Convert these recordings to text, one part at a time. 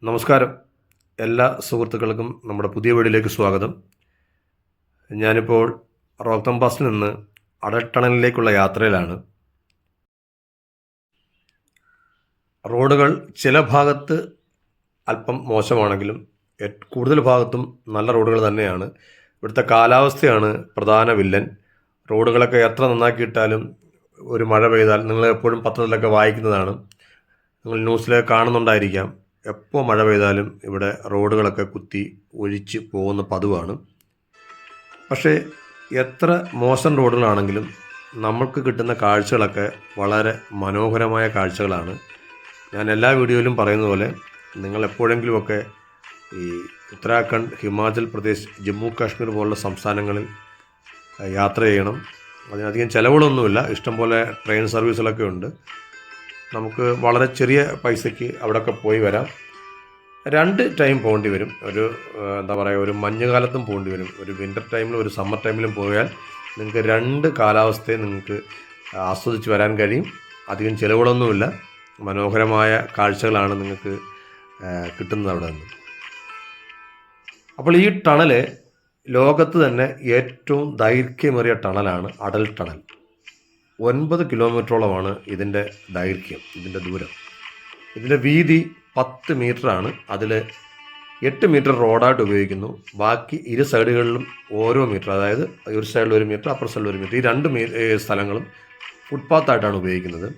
നമസ്കാരം. എല്ലാ സുഹൃത്തുക്കൾക്കും നമ്മുടെ പുതിയ വീഡിയോയിലേക്ക് സ്വാഗതം. ഞാനിപ്പോൾ റോക്തം പാസിൽ നിന്ന് അടൽ ടണലിലേക്കുള്ള യാത്രയിലാണ്. റോഡുകൾ ചില ഭാഗത്ത് അല്പം മോശമാണെങ്കിലും കൂടുതൽ ഭാഗത്തും നല്ല റോഡുകൾ തന്നെയാണ്. ഇവിടുത്തെ കാലാവസ്ഥയാണ് പ്രധാന വില്ലൻ. റോഡുകളൊക്കെ എത്ര നന്നാക്കിയിട്ടാലും ഒരു മഴ പെയ്താൽ, നിങ്ങൾ എപ്പോഴും പത്രത്തിലൊക്കെ വായിക്കുന്നതാണ്, നിങ്ങൾ ന്യൂസിലൊക്കെ കാണുന്നുണ്ടായിരിക്കാം, എപ്പോൾ മഴ പെയ്താലും ഇവിടെ റോഡുകളൊക്കെ കുത്തി ഒഴിച്ച് പോകുന്ന പതിവാണ്. പക്ഷേ എത്ര മോശം റോഡുകളാണെങ്കിലും നമ്മൾക്ക് കിട്ടുന്ന കാഴ്ചകളൊക്കെ വളരെ മനോഹരമായ കാഴ്ചകളാണ്. ഞാൻ എല്ലാ വീഡിയോയിലും പറയുന്ന പോലെ നിങ്ങൾ എപ്പോഴെങ്കിലുമൊക്കെ ഈ ഉത്തരാഖണ്ഡ്, ഹിമാചൽ പ്രദേശ്, ജമ്മു കാശ്മീർ പോലുള്ള സംസ്ഥാനങ്ങളിൽ യാത്ര ചെയ്യണം. അതിനധികം ചിലവുകളൊന്നുമില്ല, ഇഷ്ടംപോലെ ട്രെയിൻ സർവീസുകളൊക്കെ ഉണ്ട്. നമുക്ക് വളരെ ചെറിയ പൈസയ്ക്ക് അവിടെയൊക്കെ പോയി വരാം. 2 ടൈം പോകേണ്ടി വരും. ഒരു മഞ്ഞുകാലത്തും പോകേണ്ടി വരും, ഒരു വിൻ്റർ ടൈമിലും ഒരു സമ്മർ ടൈമിലും പോയാൽ നിങ്ങൾക്ക് 2 കാലാവസ്ഥയെ നിങ്ങൾക്ക് ആസ്വദിച്ച് വരാൻ കഴിയും. അധികം ചിലവുകളൊന്നുമില്ല, മനോഹരമായ കാഴ്ചകളാണ് നിങ്ങൾക്ക് കിട്ടുന്നത് അവിടെ നിന്ന്. അപ്പോൾ ഈ ടണൽ ലോകത്ത് തന്നെ ഏറ്റവും ദൈർഘ്യമേറിയ ടണലാണ് അടൽ ടണൽ. 9 കിലോമീറ്ററോളമാണ് ഇതിൻ്റെ ദൈർഘ്യം, ഇതിൻ്റെ ദൂരം. ഇതിൻ്റെ വീതി 10 മീറ്ററാണ്. അതിൽ 8 മീറ്റർ റോഡായിട്ട് ഉപയോഗിക്കുന്നു. ബാക്കി ഇരു സൈഡുകളിലും ഓരോ മീറ്റർ, അതായത് ഒരു സൈഡിൽ 1 മീറ്റർ, അപ്പുറ സൈഡിൽ 1 മീറ്റർ, ഈ 2 സ്ഥലങ്ങളും ഫുട്പാത്തായിട്ടാണ് ഉപയോഗിക്കുന്നത്.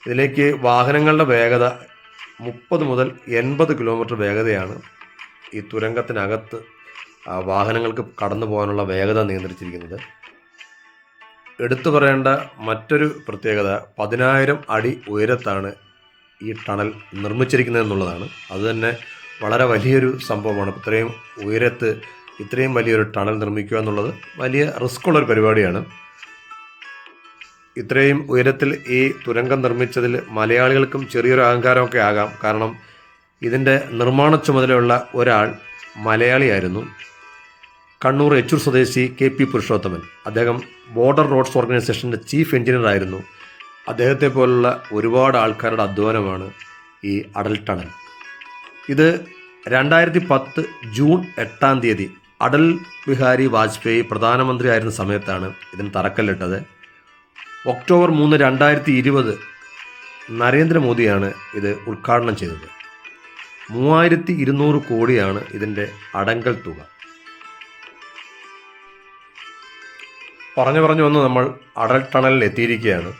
ഇതിലേക്ക് വാഹനങ്ങളുടെ വേഗത 30 മുതൽ 80 കിലോമീറ്റർ വേഗതയാണ്. ഈ തുരങ്കത്തിനകത്ത് വാഹനങ്ങൾക്ക് കടന്നു പോകാനുള്ള വേഗത നിയന്ത്രിച്ചിരിക്കുന്നത്. എടുത്തു പറയേണ്ട മറ്റൊരു പ്രത്യേകത, 10,000 അടി ഉയരത്താണ് ഈ ടണൽ നിർമ്മിച്ചിരിക്കുന്നത് എന്നുള്ളതാണ്. അതുതന്നെ വളരെ വലിയൊരു സംഭവമാണ്. ഇത്രയും ഉയരത്ത് ഇത്രയും വലിയൊരു ടണൽ നിർമ്മിക്കുക എന്നുള്ളത് വലിയ റിസ്ക്കുള്ളൊരു പരിപാടിയാണ്. ഇത്രയും ഉയരത്തിൽ ഈ തുരങ്കം നിർമ്മിച്ചതിൽ മലയാളികൾക്കും ചെറിയൊരു അഹങ്കാരമൊക്കെ ആകാം. കാരണം ഇതിൻ്റെ നിർമ്മാണ ചുമതലയുള്ള ഒരാൾ മലയാളിയായിരുന്നു. കണ്ണൂർ എച്ചൂർ സ്വദേശി KP പുരുഷോത്തമൻ. അദ്ദേഹം ബോർഡർ റോഡ്സ് ഓർഗനൈസേഷൻ്റെ ചീഫ് എഞ്ചിനീയർ ആയിരുന്നു. അദ്ദേഹത്തെ പോലുള്ള ഒരുപാട് ആൾക്കാരുടെ അധ്വാനമാണ് ഈ അടൽ ടണൽ. ഇത് 2010 ജൂൺ 8-ാം തീയതി അടൽ ബിഹാരി വാജ്പേയി പ്രധാനമന്ത്രി ആയിരുന്ന സമയത്താണ് ഇതിന് തറക്കല്ലിട്ടത്. ഒക്ടോബർ 3, 2020 നരേന്ദ്രമോദിയാണ് ഇത് ഉദ്ഘാടനം ചെയ്തത്. 3200 കോടിയാണ് ഇതിൻ്റെ അടങ്കൽ തുക. പറഞ്ഞു വന്ന് നമ്മൾ അടൽ ടണലിൽ എത്തിയിരിക്കുകയാണ്.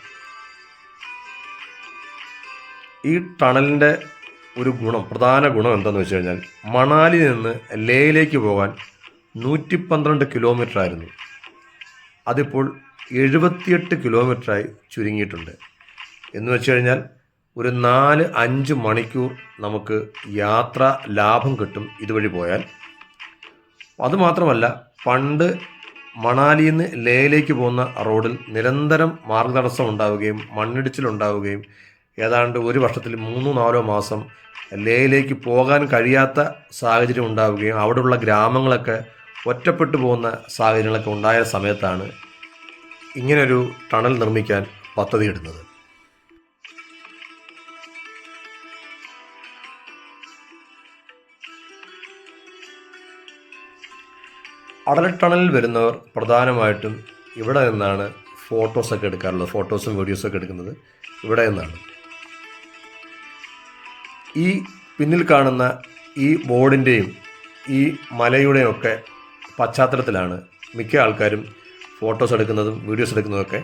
ഈ ടണലിൻ്റെ ഒരു പ്രധാന ഗുണം എന്താണെന്ന് വെച്ച് കഴിഞ്ഞാൽ, മണാലിയിൽ നിന്ന് ലേയിലേക്ക് പോകാൻ 112 കിലോമീറ്റർ ആയിരുന്നു. അതിപ്പോൾ 78 കിലോമീറ്ററായി ചുരുങ്ങിയിട്ടുണ്ട്. എന്ന് വെച്ച് കഴിഞ്ഞാൽ ഒരു 4-5 മണിക്കൂർ നമുക്ക് യാത്രാ ലാഭം കിട്ടും ഇതുവഴി പോയാൽ. അതുമാത്രമല്ല, പണ്ട് മണാലിയിൽ നിന്ന് ലേയിലേക്ക് പോകുന്ന റോഡിൽ നിരന്തരം മാർഗതടസ്സം ഉണ്ടാവുകയും മണ്ണിടിച്ചിലുണ്ടാവുകയും ഏതാണ്ട് ഒരു വർഷത്തിൽ 3-4 മാസം ലേയിലേക്ക് പോകാൻ കഴിയാത്ത സാഹചര്യം ഉണ്ടാവുകയും അവിടെയുള്ള ഗ്രാമങ്ങളൊക്കെ ഒറ്റപ്പെട്ടു പോകുന്ന സാഹചര്യങ്ങളൊക്കെ ഉണ്ടായ സമയത്താണ് ഇങ്ങനൊരു ടണൽ നിർമ്മിക്കാൻ പദ്ധതിയിടുന്നത്. അടൽ ടണലിൽ വരുന്നവർ പ്രധാനമായിട്ടും ഇവിടെ നിന്നാണ് ഫോട്ടോസൊക്കെ എടുക്കാറുള്ളത്. ഫോട്ടോസും വീഡിയോസൊക്കെ എടുക്കുന്നത് ഇവിടെ നിന്നാണ്. ഈ പിന്നിൽ കാണുന്ന ഈ ബോർഡിൻ്റെയും ഈ മലയുടെയും ഒക്കെ പശ്ചാത്തലത്തിലാണ് മിക്ക ആൾക്കാരും ഫോട്ടോസ് എടുക്കുന്നതും വീഡിയോസ് എടുക്കുന്നതൊക്കെ.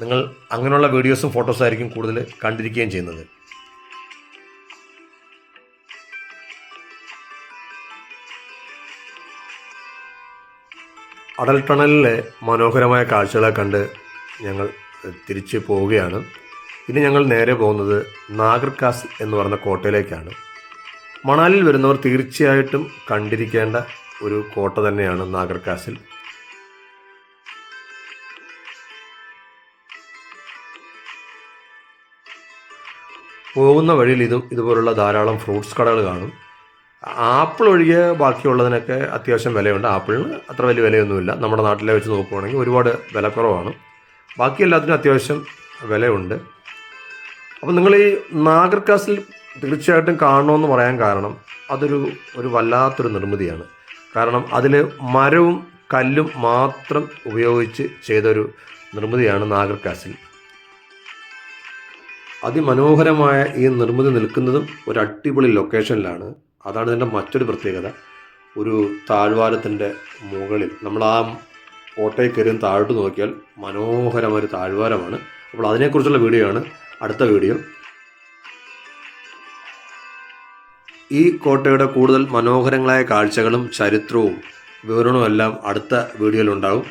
നിങ്ങൾ അങ്ങനെയുള്ള വീഡിയോസും ഫോട്ടോസും ആയിരിക്കും കൂടുതൽ കണ്ടിരിക്കുകയും ചെയ്യുന്നത്. അടൽ ടണലിലെ മനോഹരമായ കാഴ്ചകളെ കണ്ട് ഞങ്ങൾ തിരിച്ച് പോവുകയാണ്. ഇനി ഞങ്ങൾ നേരെ പോകുന്നത് നാഗർ കാസിൽ എന്ന് പറഞ്ഞ കോട്ടയിലേക്കാണ്. മണാലിയിൽ വരുന്നവർ തീർച്ചയായിട്ടും കണ്ടിരിക്കേണ്ട ഒരു കോട്ട തന്നെയാണ് നാഗർ കാസിൽ. പോകുന്ന വഴിയിൽ ഇതുപോലുള്ള ധാരാളം ഫ്രൂട്ട്സ് കടകൾ കാണും. ആപ്പിൾ ഒഴികെ ബാക്കിയുള്ളതിനൊക്കെ അത്യാവശ്യം വിലയുണ്ട്. ആപ്പിളിന് അത്ര വലിയ വിലയൊന്നുമില്ല. നമ്മുടെ നാട്ടിലെ വെച്ച് നോക്കുകയാണെങ്കിൽ ഒരുപാട് വിലക്കുറവാണ്. ബാക്കി എല്ലാത്തിനും അത്യാവശ്യം വിലയുണ്ട്. അപ്പോൾ നിങ്ങൾ ഈ നാഗർ കാസിൽ തീർച്ചയായിട്ടും കാണണമെന്ന് പറയാൻ കാരണം അതൊരു വല്ലാത്തൊരു നിർമ്മിതിയാണ്. കാരണം അതിൽ മരവും കല്ലും മാത്രം ഉപയോഗിച്ച് ചെയ്തൊരു നിർമ്മിതിയാണ് നാഗർ കാസിൽ. അതിമനോഹരമായ ഈ നിർമ്മിതി നിൽക്കുന്നതും ഒരു അടിപൊളി ലൊക്കേഷനിലാണ്. അതാണ് ഇതിൻ്റെ മറ്റൊരു പ്രത്യേകത. ഒരു താഴ്വാരത്തിൻ്റെ മുകളിൽ നമ്മൾ ആ കോട്ടയിൽ കയറി താഴോട്ട് നോക്കിയാൽ മനോഹരമായ ഒരു താഴ്വാരമാണ്. അപ്പോൾ അതിനെക്കുറിച്ചുള്ള വീഡിയോ ആണ് അടുത്ത വീഡിയോ. ഈ കോട്ടയുടെ കൂടുതൽ മനോഹരങ്ങളായ കാഴ്ചകളും ചരിത്രവും വിവരണവും എല്ലാം അടുത്ത വീഡിയോയിലുണ്ടാകും.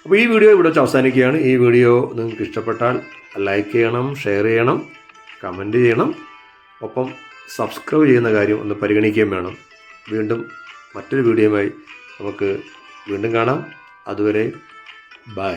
അപ്പോൾ ഈ വീഡിയോ ഇവിടെ വെച്ച് അവസാനിക്കുകയാണ്. ഈ വീഡിയോ നിങ്ങൾക്ക് ഇഷ്ടപ്പെട്ടാൽ ലൈക്ക് ചെയ്യണം, ഷെയർ ചെയ്യണം, കമൻറ്റ് ചെയ്യണം. ഒപ്പം സബ്സ്ക്രൈബ് ചെയ്യുന്ന കാര്യം ഒന്ന് പരിഗണിക്കുകയും വേണം. വീണ്ടും മറ്റൊരു വീഡിയോയുമായി നമുക്ക് വീണ്ടും കാണാം. അതുവരെ ബൈ.